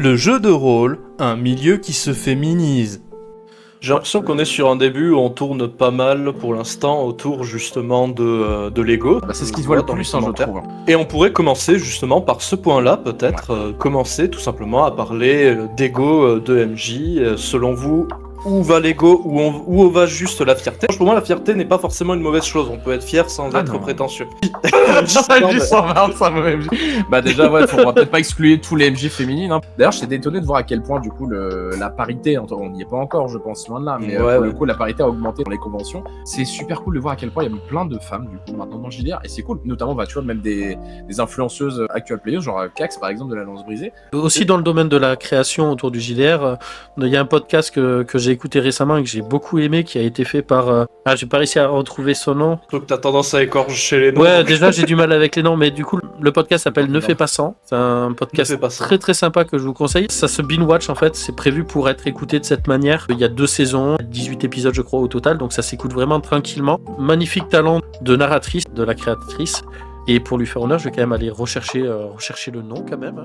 Le jeu de rôle, un milieu qui se féminise. J'ai l'impression qu'on est sur un début où on tourne pas mal pour l'instant autour justement de Lego. C'est ce qui se voit le dans les plus, je trouve. Et on pourrait commencer justement par ce point-là, peut-être. Commencer tout simplement à parler d'ego de MJ. Selon vous, où va l'ego, où va juste la fierté? Pour moi, la fierté n'est pas forcément une mauvaise chose. On peut être fier sans être prétentieux. Bah déjà, ouais, faudra peut-être pas exclure tous les MJ féminines. Hein. D'ailleurs, j'étais étonné de voir à quel point, du coup, la parité, on n'y est pas encore, je pense, loin de là, mais pour le coup, la parité a augmenté dans les conventions. C'est super cool de voir à quel point il y a plein de femmes, du coup, maintenant dans le JDR, et c'est cool. Notamment, bah, tu vois, même des influenceuses actual players, genre Cax, par exemple, de la Lance Brisée. Aussi, dans le domaine de la création autour du JDR, il y a un podcast que j'ai écouté récemment et que j'ai beaucoup aimé, qui a été fait par... j'ai pas réussi à retrouver son nom. Donc t'as tendance à écorcher les noms. Ouais, déjà j'ai du mal avec les noms, mais du coup le podcast s'appelle Ne fais pas sans. C'est un podcast très très sympa que je vous conseille. Ça se binge-watch en fait, c'est prévu pour être écouté de cette manière. Il y a 2 saisons, 18 épisodes je crois au total, donc ça s'écoute vraiment tranquillement. Magnifique talent de narratrice, de la créatrice. Et pour lui faire honneur, je vais quand même aller rechercher le nom quand même.